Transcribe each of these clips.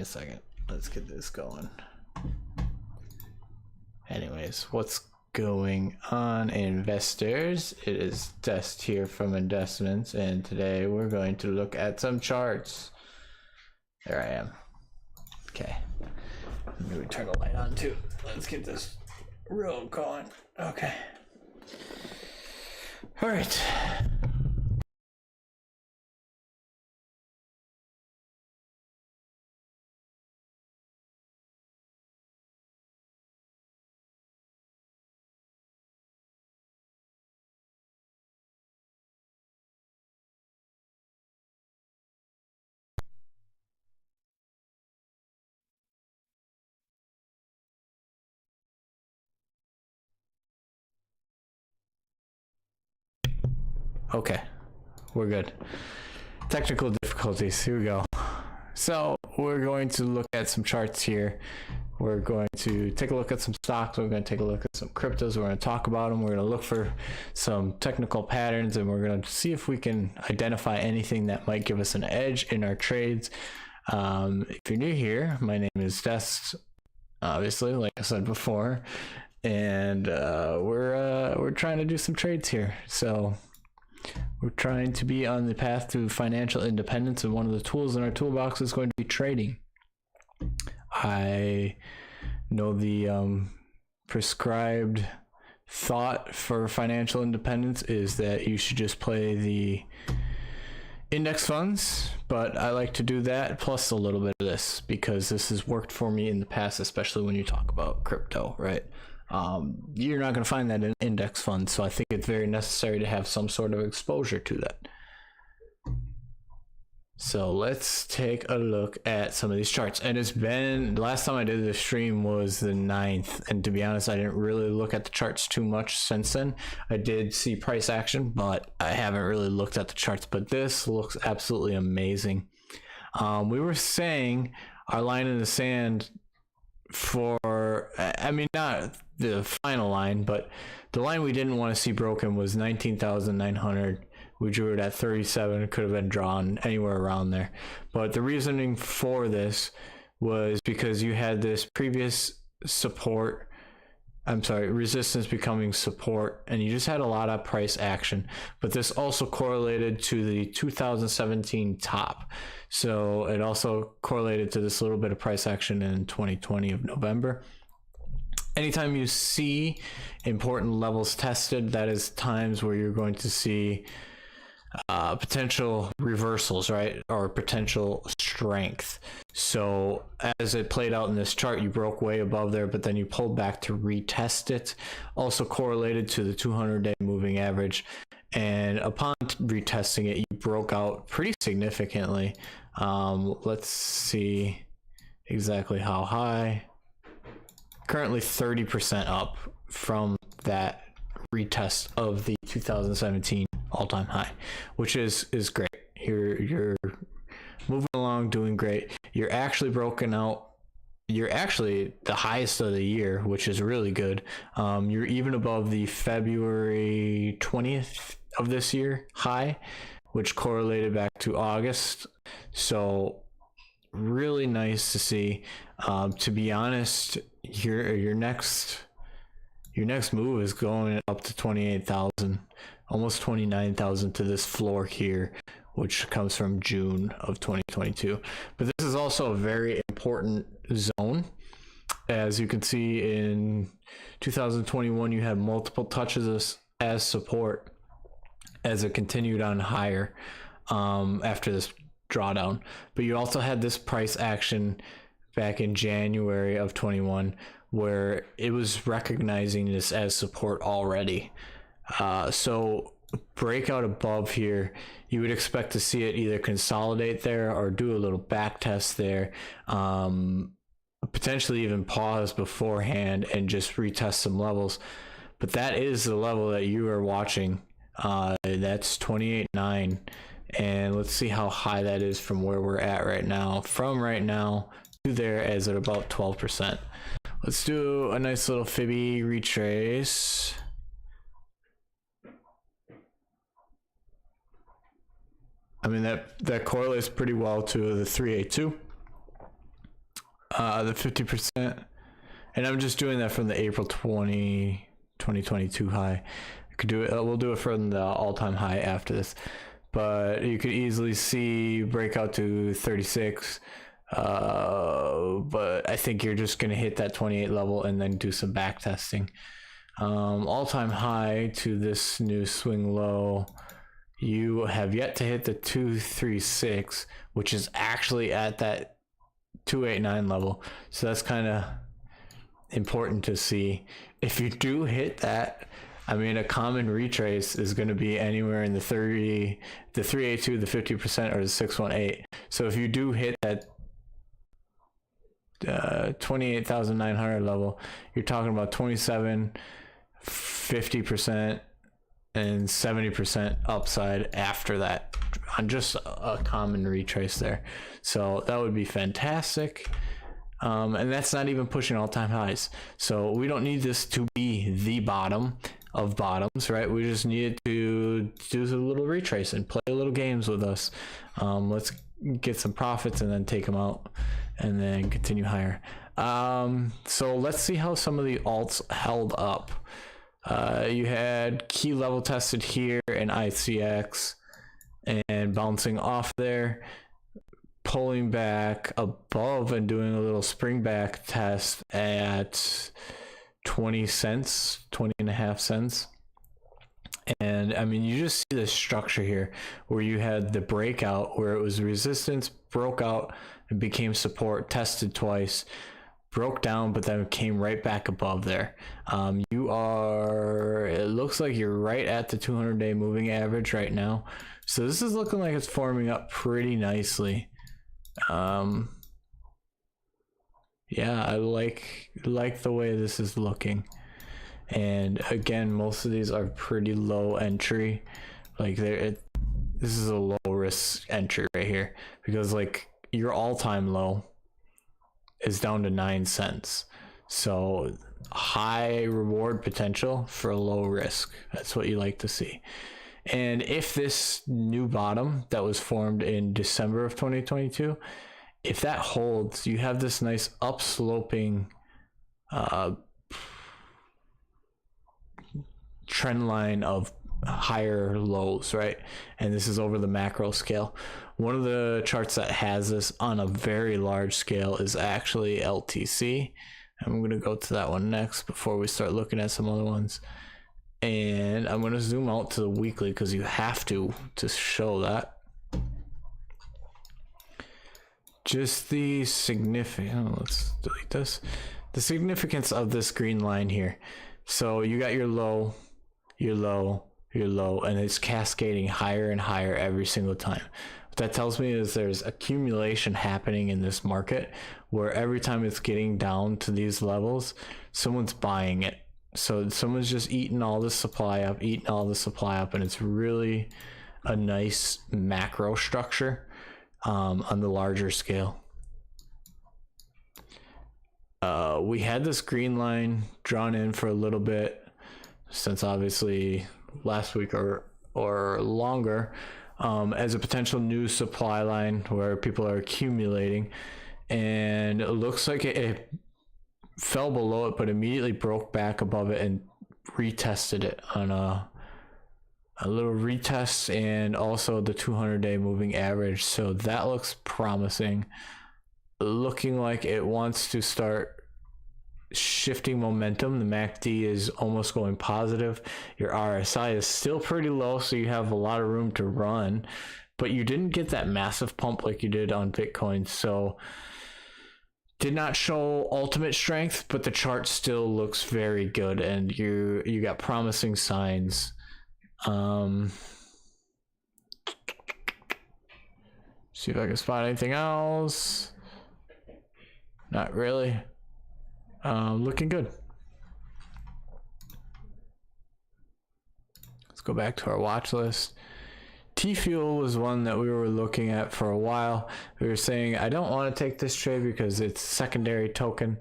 a second. Let's get this going. Anyways, what's going on, investors? It is Dest here from Investments, and today we're going to look at some charts. There I am. Okay. Maybe turn the light on too. Let's get this roll going. Okay. All right. Okay, we're good. Technical difficulties, here we go. So we're going to look at some charts here. We're going to take a look at some stocks. We're going to take a look at some cryptos. We're going to talk about them. We're going to look for some technical patterns, and we're going to see if we can identify anything that might give us an edge in our trades. If you're new here, my name is Dest, obviously, like I said before, and we're trying to do some trades here. So we're trying to be on the path to financial independence, and one of the tools in our toolbox is going to be trading. I know the prescribed thought for financial independence is that you should just play the index funds, but I like to do that plus a little bit of this because this has worked for me in the past, especially when you talk about crypto, right? You're not going to find that in index funds, so I think it's very necessary to have some sort of exposure to that. So let's take a look at some of these charts. And it's been, last time I did this stream was the 9th, and to be honest, I didn't really look at the charts too much since then. I did see price action, but I haven't really looked at the charts, but this looks absolutely amazing. We were saying our line in the sand for, I mean, not the final line, but the line we didn't want to see broken was 19,900. We drew it at 37. It could have been drawn anywhere around there, but the reasoning for this was because you had this previous support, resistance becoming support, and you just had a lot of price action, but this also correlated to the 2017 top. So it also correlated to this little bit of price action in 2020 of November. Anytime you see important levels tested, that is times where you're going to see potential reversals, right? Or potential strength. So as it played out in this chart, you broke way above there, but then you pulled back to retest it. Also correlated to the 200-day moving average. And upon retesting it, you broke out pretty significantly. Let's see exactly how high. Currently 30% up from that retest of the 2017 all-time high, which is great. You're moving along, doing great. You're actually broken out. You're actually the highest of the year, which is really good. You're even above the February 20th of this year high, which correlated back to August. So really nice to see. To be honest, your next move is going up to 28,000, almost 29,000 to this floor here, which comes from June of 2022. But this is also a very important zone. As you can see, in 2021, you had multiple touches as support as it continued on higher after this drawdown. But you also had this price action back in January of 21, where it was recognizing this as support already. So breakout above here, you would expect to see it either consolidate there or do a little back test there, potentially even pause beforehand and just retest some levels. But that is the level that you are watching. That's 28.9, and let's see how high that is from where we're at right now. From right now to there is at about 12%. Let's do a nice little Fibby retrace. I mean, that correlates pretty well to the 382. the 50%, and I'm just doing that from the April 2022 high. I could do it. We'll do it from the all-time high after this, but you could easily see breakout to 36. But I think you're just gonna hit that 28 level and then do some back testing. All-time high to this new swing low, you have yet to hit the 236, which is actually at that 289 level. So that's kind of important to see. If you do hit that, I mean, a common retrace is going to be anywhere in the 30, the 382, the 50%, or the 618. So if you do hit that 28,900 level, you're talking about 27, 50%, and 70% upside after that on just a common retrace there. So that would be fantastic. And that's not even pushing all-time highs. So we don't need this to be the bottom of bottoms, right? We just need to do a little retrace and play a little games with us. Let's get some profits and then take them out and then continue higher. So let's see how some of the alts held up. You had key level tested here in ICX and bouncing off there, pulling back above and doing a little spring back test at 20 cents, 20 and a half cents. And I mean, you just see the structure here where you had the breakout where it was resistance, broke out and became support, tested twice, broke down, but then came right back above there. It looks like you're right at the 200-day moving average right now. So this is looking like it's forming up pretty nicely. Yeah, I like the way this is looking. And again, most of these are pretty low entry. Like this is a low risk entry right here, because like your all-time low is down to 9 cents. So high reward potential for low risk. That's what you like to see. And if this new bottom that was formed in December of 2022, if that holds, you have this nice upsloping trend line of higher lows, right? And this is over the macro scale. One of the charts that has this on a very large scale is actually LTC. I'm going to go to that one next before we start looking at some other ones. And I'm going to zoom out to the weekly because you have to show that. Just the significant, let's delete this. The significance of this green line here. So you got your low, your low, your low, and it's cascading higher and higher every single time. What that tells me is there's accumulation happening in this market where every time it's getting down to these levels, someone's buying it. So someone's just eating all this supply up, and it's really a nice macro structure on the larger scale. We had this green line drawn in for a little bit since obviously last week or longer, as a potential new supply line where people are accumulating, and it looks like it fell below it but immediately broke back above it and retested it on a little retest, and also the 200-day moving average. So that looks promising, looking like it wants to start shifting momentum. The MACD is almost going positive. Your RSI is still pretty low, so you have a lot of room to run, but you didn't get that massive pump like you did on Bitcoin. So did not show ultimate strength, but the chart still looks very good, and you got promising signs. See if I can spot anything else. Not really. Looking good. Let's go back to our watch list. T-Fuel was one that we were looking at for a while. We were saying, I don't want to take this trade because it's secondary token.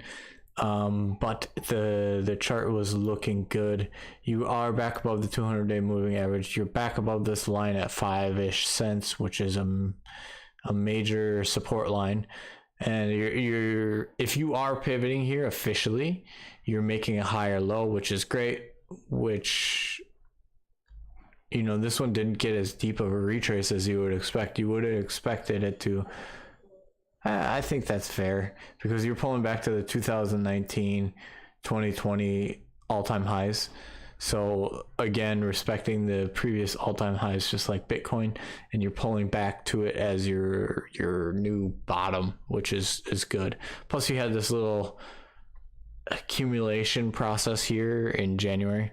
But the chart was looking good. You are back above the 200-day moving average. You're back above this line at 5-ish cents, which is a major support line. And you're if you are pivoting here officially, you're making a higher low, which is great, which, you know, this one didn't get as deep of a retrace as you would expect. You would have expected it to. I think that's fair, because you're pulling back to the 2019, 2020 all-time highs. So again, respecting the previous all-time highs, just like Bitcoin, and you're pulling back to it as your new bottom, which is good. Plus you had this little accumulation process here in January.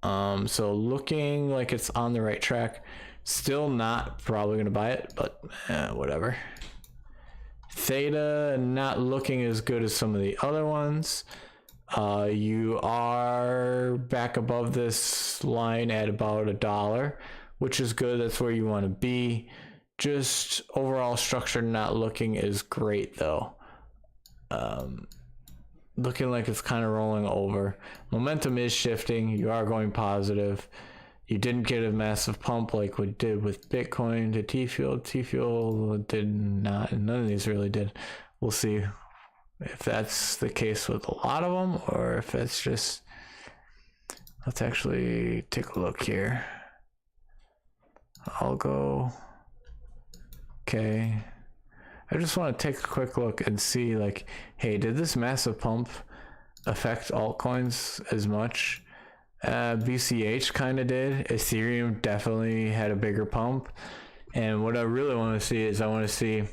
So looking like it's on the right track. Still not probably gonna buy it, but whatever. Theta not looking as good as some of the other ones. You are back above this line at about $1, which is good. That's where you want to be. Just overall structure not looking as great though. Looking like it's kind of rolling over. Momentum is shifting. You are going positive. You didn't get a massive pump like we did with Bitcoin to T-Fuel. T-Fuel did not. None of these really did. We'll see if that's the case with a lot of them, or if it's just. Let's actually take a look here. I'll go. Okay. I just want to take a quick look and see, like, hey, did this massive pump affect altcoins as much? BCH kind of did. Ethereum definitely had a bigger pump. And what I really want to see is I want to see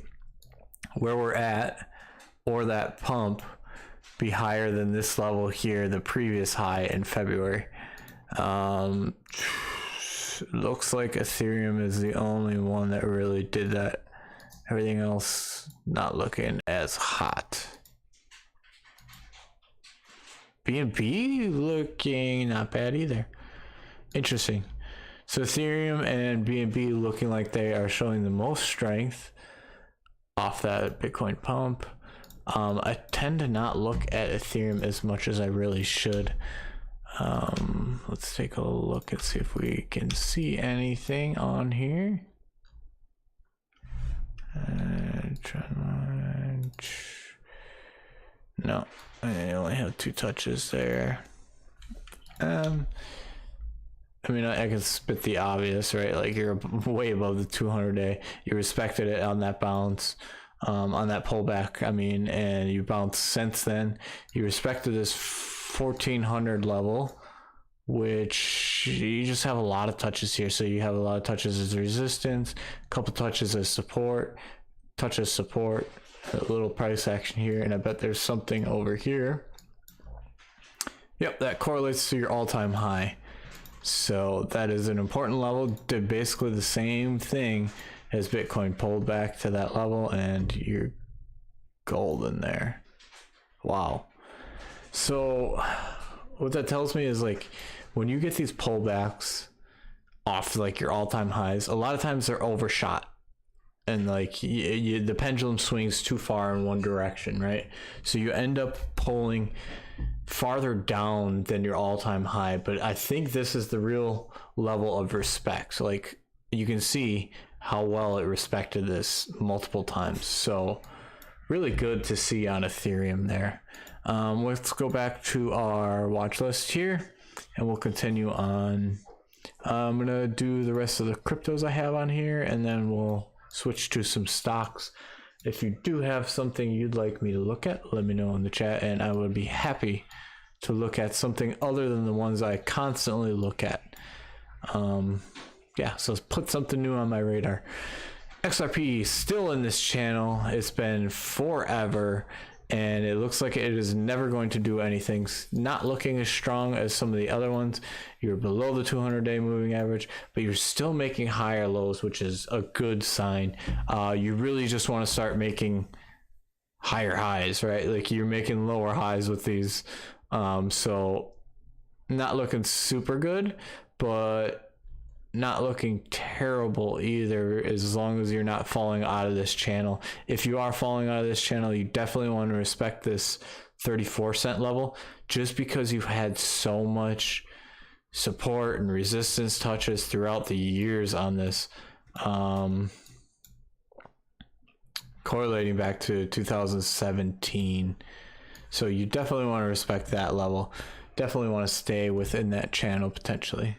where we're at, or that pump be higher than this level here, the previous high in February. Looks like Ethereum is the only one that really did that. Everything else not looking as hot. BNB looking not bad either. Interesting. So Ethereum and BNB looking like they are showing the most strength off that Bitcoin pump. I tend to not look at Ethereum as much as I really should. Let's take a look and see if we can see anything on here. No, I only have 2 touches there. I mean, I can spit the obvious, right? Like, you're way above the 200-day. You respected it on that bounce, on that pullback. I mean, and you bounced since then. You respected this 1400 level, which you just have a lot of touches here. So you have a lot of touches as resistance, a couple touches as support, touches support, a little price action here, and I bet there's something over here. Yep, that correlates to your all-time high. So that is an important level. Did basically the same thing as Bitcoin, pulled back to that level, and you're golden there. Wow. So what that tells me is, like, when you get these pullbacks off like your all-time highs, a lot of times they're overshot, and like the pendulum swings too far in one direction, right? So you end up pulling farther down than your all-time high. But I think this is the real level of respect. So, like, you can see how well it respected this multiple times. So really good to see on Ethereum there. Let's go back to our watch list here, and we'll continue on. I'm gonna do the rest of the cryptos I have on here, and then we'll switch to some stocks. If you do have something you'd like me to look at, let me know in the chat, and I would be happy to look at something other than the ones I constantly look at. Yeah, so let's put something new on my radar. XRP still in this channel. It's been forever, and it looks like it is never going to do anything. Not looking as strong as some of the other ones. You're below the 200-day moving average, but you're still making higher lows, which is a good sign. You really just want to start making higher highs, right? Like, you're making lower highs with these. So not looking super good, but not looking terrible either, as long as you're not falling out of this channel. If you are falling out of this channel, you definitely want to respect this 34-cent level, just because you've had so much support and resistance touches throughout the years on this. correlating back to 2017. So you definitely want to respect that level. Definitely want to stay within that channel potentially.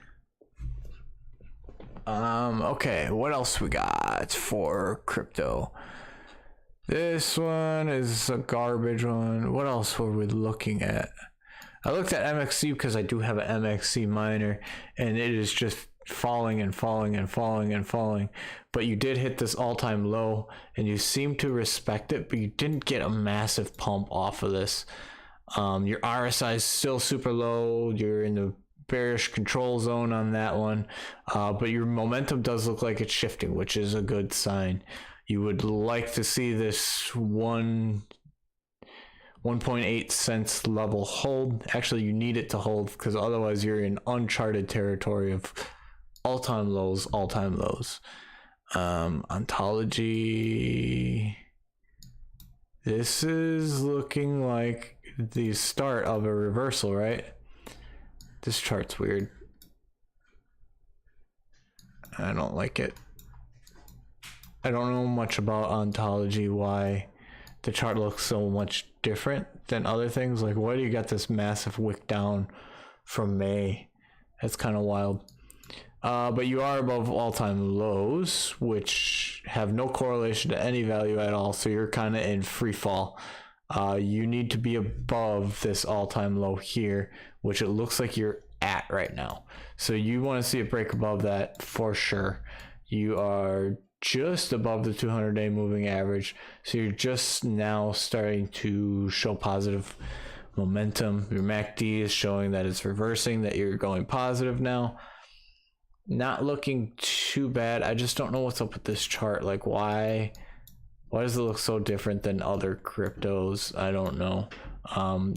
Okay, what else we got for crypto? This one is a garbage one. What else were we looking at? I looked at MXC because I do have an MXC miner, and it is just falling and falling and falling and falling. But you did hit this all-time low, and you seem to respect it, but you didn't get a massive pump off of this. Your RSI is still super low. You're in the bearish control zone on that one, but your momentum does look like it's shifting, which is a good sign. You would like to see this 1.8 cents level hold. Actually, you need it to hold, because otherwise you're in uncharted territory of all-time lows, all-time lows. Ontology, this is looking like the start of a reversal, right? This chart's weird. I don't like it. I don't know much about ontology, why the chart looks so much different than other things. Like, why do you got this massive wick down from May? That's kind of wild. But you are above all-time lows, which have no correlation to any value at all. So you're kind of in free fall. You need to be above this all-time low here, which it looks like you're at right now. So you want to see it break above that for sure. You are just above the 200-day moving average. So you're just now starting to show positive momentum. Your MACD is showing that it's reversing, that you're going positive now. Not looking too bad. I just don't know what's up with this chart. Like, why does it look so different than other cryptos? I don't know.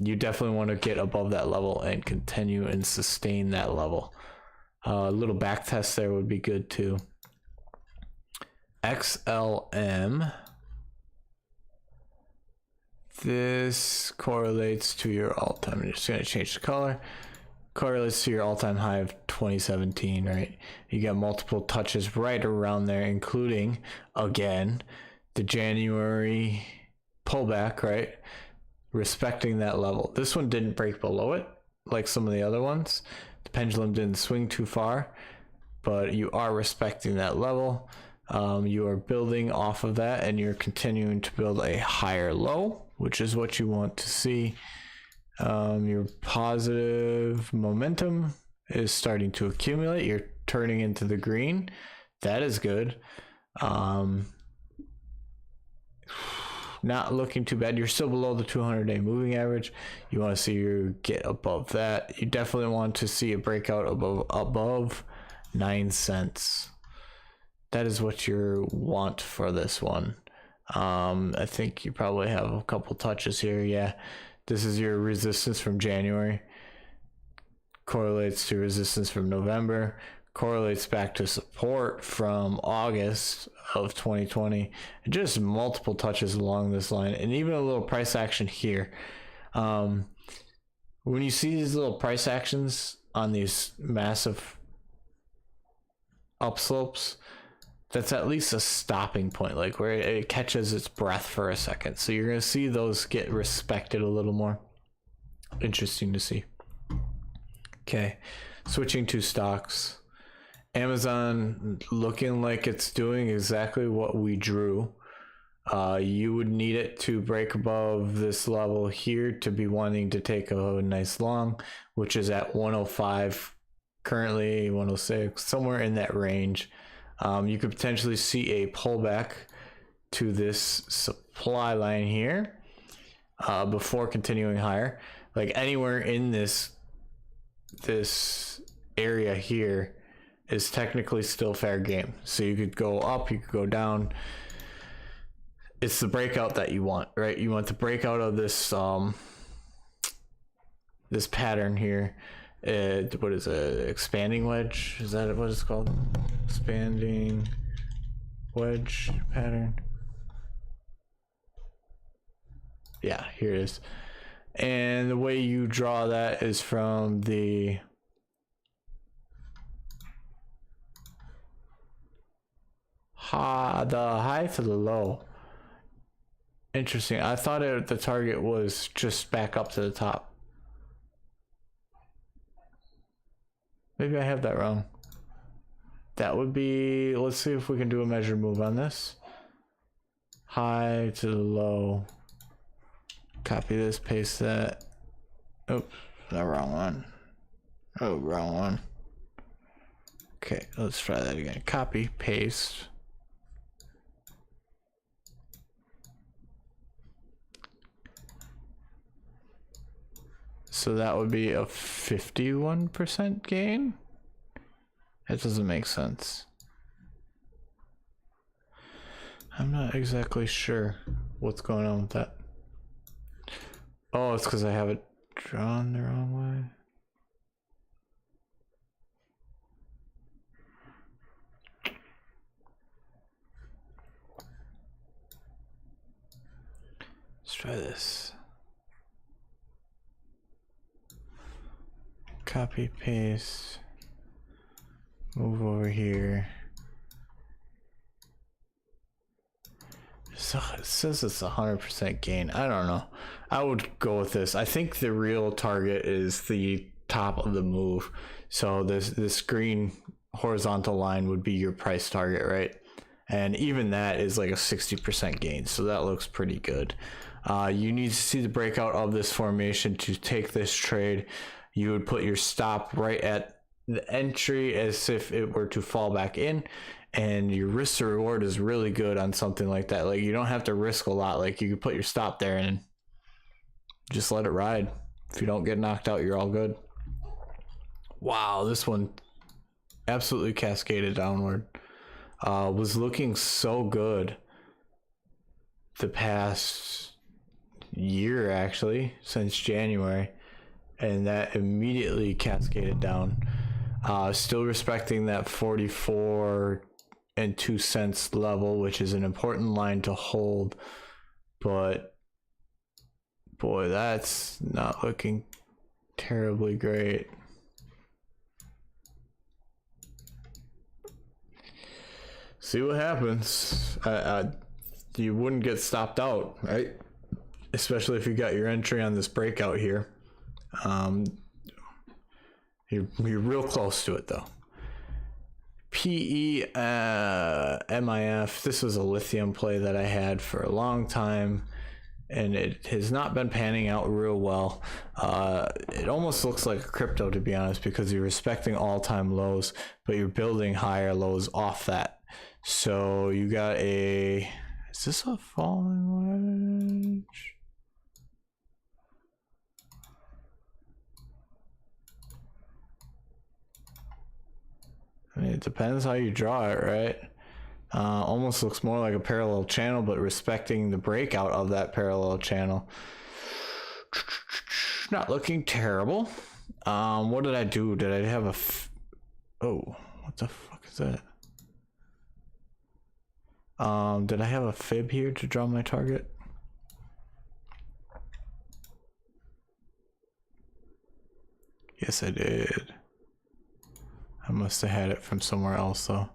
You definitely want to get above that level and continue and sustain that level. A little back test there would be good too. XLM. This correlates to your all-time. I'm just going to change the color. Correlates to your all-time high of 2017, right? You got multiple touches right around there, including, again, the January pullback, right? Respecting that level. This one didn't break below it like some of the other ones. The pendulum didn't swing too far, but you are respecting that level. You are building off of that, and you're continuing to build a higher low, which is what you want to see. Your positive momentum is starting to accumulate. You're turning into the green. That is good. Not looking too bad. You're still below the 200-day moving average. You want to see you get above that. You definitely want to see a breakout above 9 cents. That is what you want for this one. I think you probably have a couple touches here. Yeah, this is your resistance from January. Correlates to resistance from November. Correlates back to support from August of 2020. And just multiple touches along this line, and even a little price action here. When you see these little price actions on these massive upslopes, that's at least a stopping point, like where it catches its breath for a second. So you're going to see those get respected a little more. Interesting to see. Okay, switching to stocks. Amazon looking like it's doing exactly what we drew. You would need it to break above this level here to be wanting to take a nice long, which is at 105, currently 106, somewhere in that range. You could potentially see a pullback to this supply line here before continuing higher. Like anywhere in this area here is technically still fair game. So you could go up, you could go down. It's the breakout that you want, right? You want the breakout of this this pattern here. What is it? Expanding wedge? Is that what it's called? Expanding wedge pattern. Yeah, here it is. And the way you draw that is from the high to the low. Interesting. I thought the target was just back up to the top. Maybe I have that wrong. That would be, let's see if we can do a measure move on this. High to the low. Copy this, paste that. Oh, the wrong one. Oh, wrong one. Okay, let's try that again. Copy, paste. So that would be a 51% gain? That doesn't make sense. I'm not exactly sure what's going on with that. Oh, it's because I have it drawn the wrong way. Let's try this. Copy, paste, move over here. So it says it's 100% gain. I don't know. I would go with this. I think the real target is the top of the move. So this green horizontal line would be your price target, right? And even that is like a 60% gain. So that looks pretty good. You need to see the breakout of this formation to take this trade. You would put your stop right at the entry as if it were to fall back in, and your risk to reward is really good on something like that. Like, you don't have to risk a lot. Like, you can put your stop there and just let it ride. If you don't get knocked out, you're all good. Wow, this one absolutely cascaded downward. Was looking so good the past year, actually, since January. And that immediately cascaded down. Still respecting that 44 and 2 cents level, which is an important line to hold. But boy, that's not looking terribly great. See what happens. You wouldn't get stopped out, right? Especially if you got your entry on this breakout here. You're real close to it though. PE MIF, this was a lithium play that I had for a long time, and it has not been panning out real well. It almost looks like a crypto, to be honest, because you're respecting all-time lows, but you're building higher lows off that. So you got a, is this a falling wedge? I mean, it depends how you draw it, right? Almost looks more like a parallel channel, but respecting the breakout of that parallel channel. Not looking terrible. What did I do? Did I have a oh, what the fuck is that? Did I have a fib here to draw my target? Yes, I did. I must have had it from somewhere else though.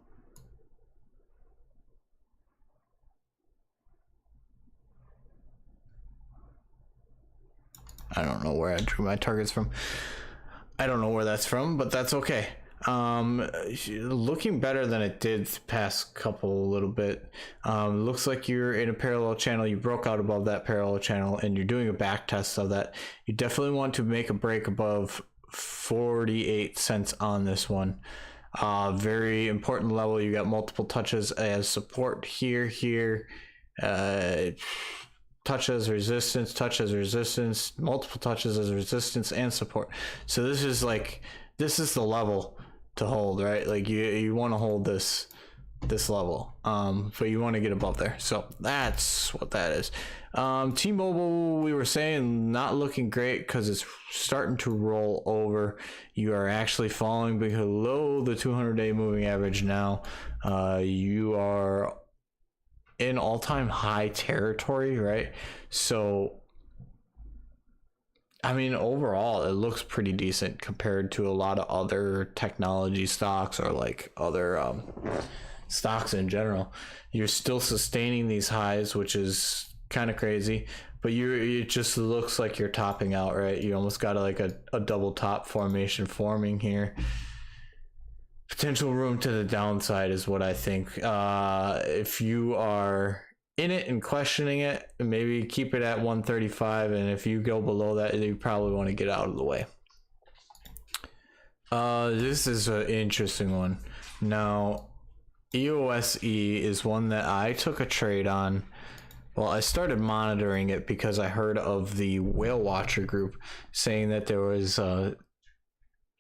I don't know where I drew my targets from. I don't know where that's from, but that's okay. Looking better than it did the past couple a little bit. Looks like you're in a parallel channel. You broke out above that parallel channel and you're doing a back test of that. You definitely want to make a break above 48 cents on this one. Very important level. You got multiple touches as support here, touch as resistance, touch as resistance, multiple touches as resistance and support. So this is the level to hold, right? Like you want to hold this level, but you want to get above there. So that's what that is. T-Mobile, we were saying not looking great because it's starting to roll over. You are actually falling below the 200-day moving average now. You are in all-time high territory, right? So I mean, overall it looks pretty decent compared to a lot of other technology stocks or like other stocks in general. You're still sustaining these highs, which is kind of crazy, but it just looks like you're topping out, right? You almost got like a double top formation forming here. Potential room to the downside is what I think. If you are in it and questioning it, maybe keep it at 135, and if you go below that, you probably want to get out of the way. This is an interesting one. Now, EOSE is one that I took a trade on. Well, I started monitoring it because I heard of the Whale Watcher group saying that there was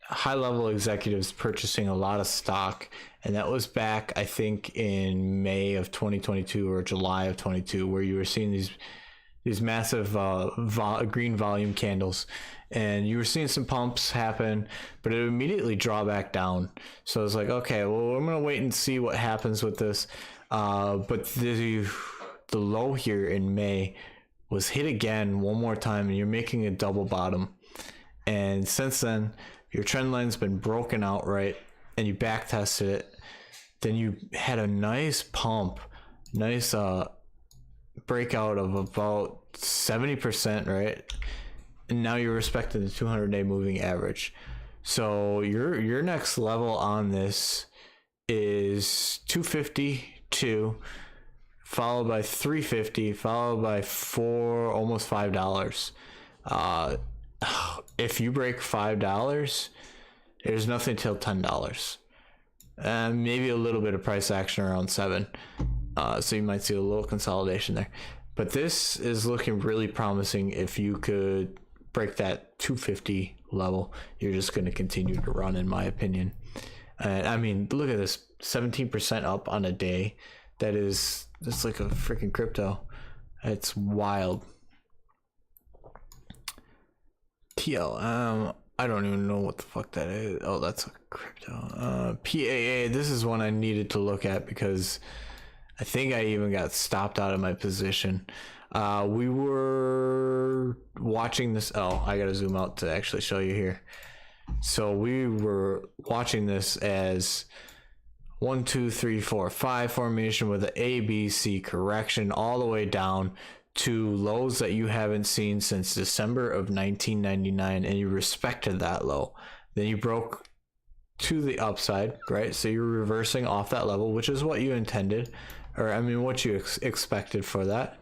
high-level executives purchasing a lot of stock, and that was back, I think, in May of 2022 or July of 22, where you were seeing these massive green volume candles, and you were seeing some pumps happen, but it would immediately draw back down. So I was like, okay, well, I'm gonna wait and see what happens with this. But the low here in May was hit again one more time, and you're making a double bottom. And since then, your trend line's been broken outright, and you back tested it. Then you had a nice pump, nice breakout of about 70%, right? And now you're respecting the 200-day moving average. So your next level on this is 252, followed by 350, followed by almost $5. If you break $5, there's nothing till $10. Maybe a little bit of price action around 7. So you might see a little consolidation there. But this is looking really promising. If you could break that 250 level, you're just going to continue to run, in my opinion. And I mean, look at this, 17% up on a day. That's like a freaking crypto. It's wild. TLM, I don't even know what the fuck that is. Oh, that's a crypto. PAA, this is one I needed to look at because I think I even got stopped out of my position. We were watching this. Oh, I gotta zoom out to actually show you here. So we were watching this as 1, 2, 3, 4, 5 formation with an A, B, C correction all the way down to lows that you haven't seen since December of 1999, and you respected that low. Then you broke to the upside, right? So you're reversing off that level, which is what you intended, or I mean what you expected for that.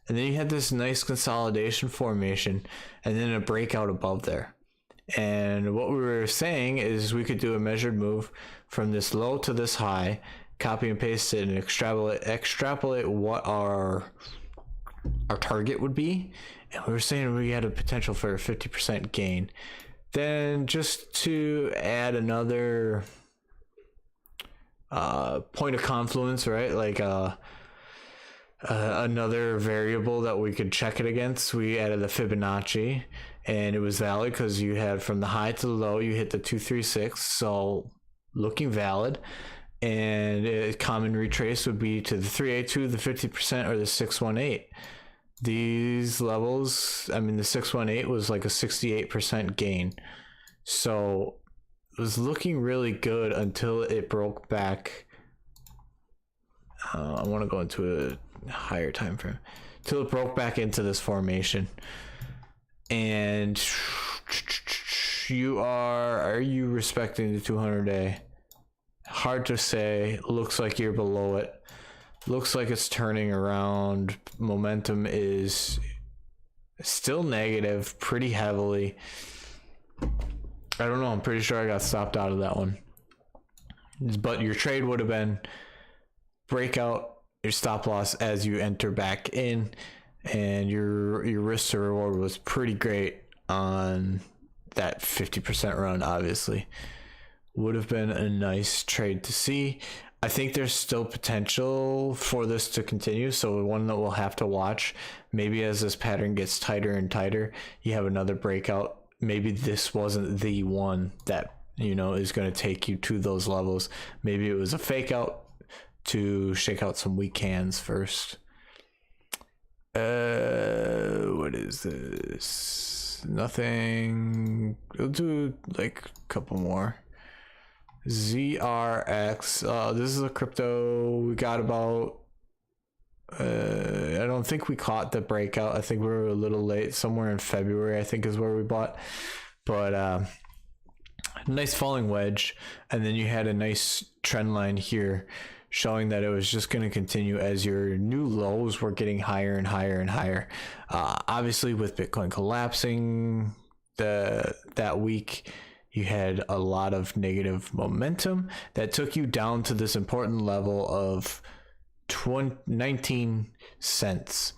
And then you had this nice consolidation formation, and then a breakout above there. And what we were saying is we could do a measured move from this low to this high, copy and paste it, and extrapolate what our target would be. And we were saying we had a potential for a 50% gain. Then just to add another point of confluence, right? Like another variable that we could check it against, we added the Fibonacci, and it was valid because you had from the high to the low, you hit the 236, so looking valid. And a common retrace would be to the 382, the 50%, or the 618. These levels, I mean, the 618 was like a 68% gain. So it was looking really good until it broke back. I want to go into a higher time frame. Till it broke back into this formation. And are you respecting the 200-day? Hard to say. Looks like you're below it. Looks like it's turning around. Momentum is still negative pretty heavily. I don't know. I'm pretty sure I got stopped out of that one. But your trade would have been breakout, your stop loss as you enter back in, and your risk to reward was pretty great on that 50% run. Obviously would have been a nice trade to see. I think there's still potential for this to continue, so one that we'll have to watch. Maybe as this pattern gets tighter and tighter, you have another breakout. Maybe this wasn't the one that, you know, is going to take you to those levels. Maybe it was a fake out to shake out some weak hands first. What is this? Nothing. We'll do like a couple more. ZRX. This is a crypto. We got about I don't think we caught the breakout. I think we were a little late. Somewhere in February, I think, is where we bought. But nice falling wedge, and then you had a nice trend line here showing that it was just going to continue as your new lows were getting higher and higher and higher. Obviously, with Bitcoin collapsing that week, you had a lot of negative momentum that took you down to this important level of 19 cents.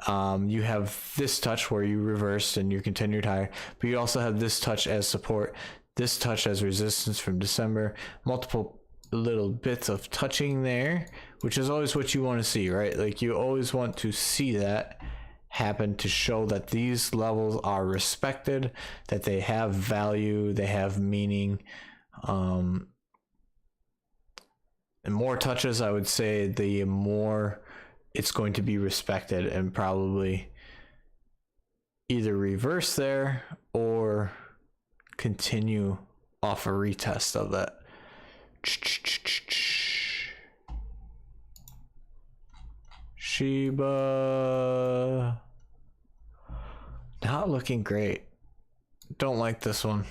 You have this touch where you reversed and you continued higher, but you also have this touch as support, this touch as resistance from December, multiple little bits of touching there, which is always what you want to see, right? Like, you always want to see that happen to show that these levels are respected, that they have value, they have meaning. And more touches, I would say, the more it's going to be respected and probably either reverse there or continue off a retest of that. Shiba, not looking great. Don't like this one.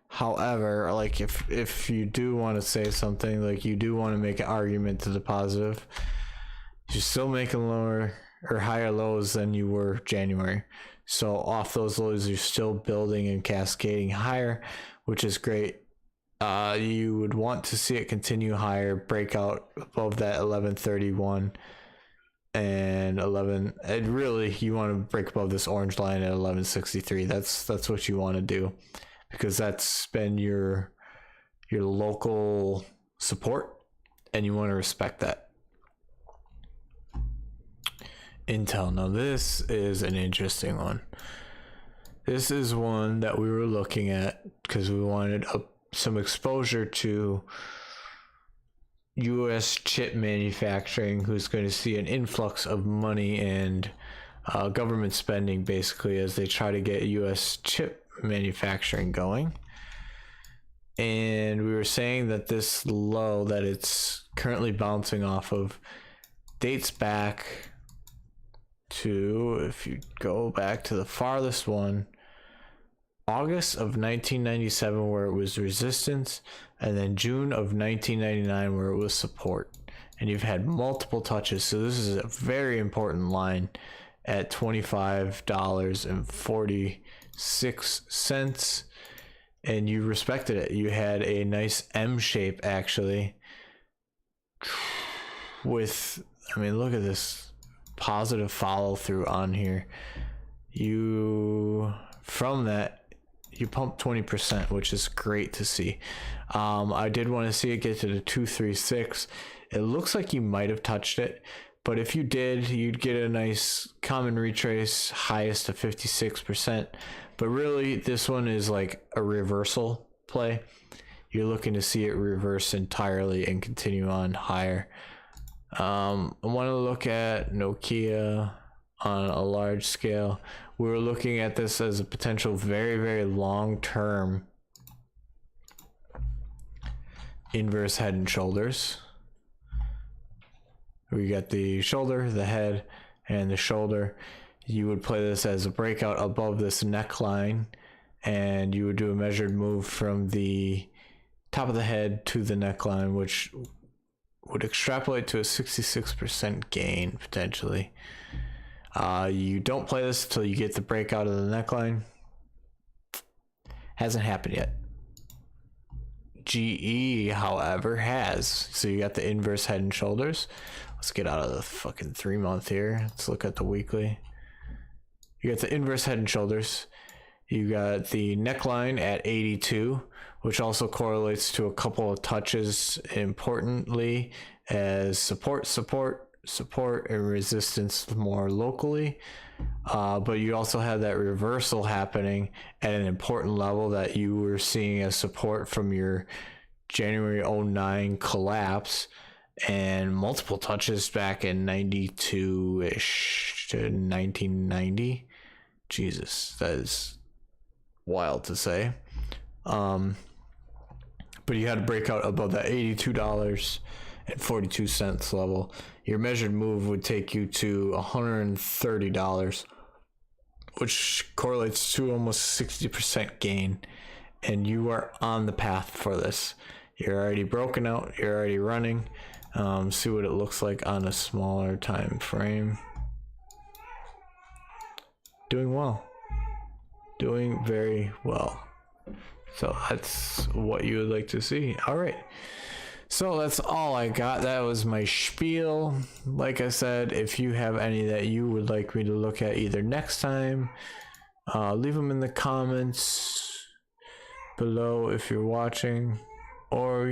However, like, if you do want to say something, like you do want to make an argument to the positive, you're still making lower or higher lows than you were January. So off those lows, you're still building and cascading higher, which is great. You would want to see it continue higher, break out above that 1131 and 11. And really, you want to break above this orange line at 1163. That's what you want to do, because that's been your local support, and you want to respect that. Intel. Now this is an interesting one. This is one that we were looking at because we wanted some exposure to US chip manufacturing, who's going to see an influx of money and government spending, basically, as they try to get US chip manufacturing going. And we were saying that this low that it's currently bouncing off of dates back to, if you go back to the farthest one, August of 1997, where it was resistance, and then June of 1999, where it was support. And you've had multiple touches, so this is a very important line at $25.46, and you respected it. You had a nice M shape, actually, with, I mean, look at this positive follow through on here. You, from that, you pumped 20%, which is great to see. I did want to see it get to the 236. It looks like you might have touched it, but if you did, you'd get a nice common retrace, highest of 56%. But really, this one is like a reversal play. You're looking to see it reverse entirely and continue on higher. I want to look at Nokia on a large scale. We were looking at this as a potential very, very long-term inverse head and shoulders. We got the shoulder, the head, and the shoulder. You would play this as a breakout above this neckline, and you would do a measured move from the top of the head to the neckline, which would extrapolate to a 66% gain, potentially. You don't play this until you get the breakout of the neckline. Hasn't happened yet. GE, however, has. So you got the inverse head and shoulders. Let's get out of the fucking 3 month here. Let's look at the weekly. You got the inverse head and shoulders. You got the neckline at 82, which also correlates to a couple of touches importantly as support, and resistance more locally. But you also have that reversal happening at an important level that you were seeing as support from your January 09 collapse, and multiple touches back in 92-ish to 1990. Jesus, that is wild to say. but you had to break out above that $82.42 level. Your measured move would take you to $130, which correlates to almost 60% gain, and you are on the path for this. You're already broken out, you're already running. See what it looks like on a smaller time frame. Doing well, doing very well. So that's what you would like to see. All right, so that's all I got. That was my spiel. Like I said, if you have any that you would like me to look at either next time, leave them in the comments below if you're watching, or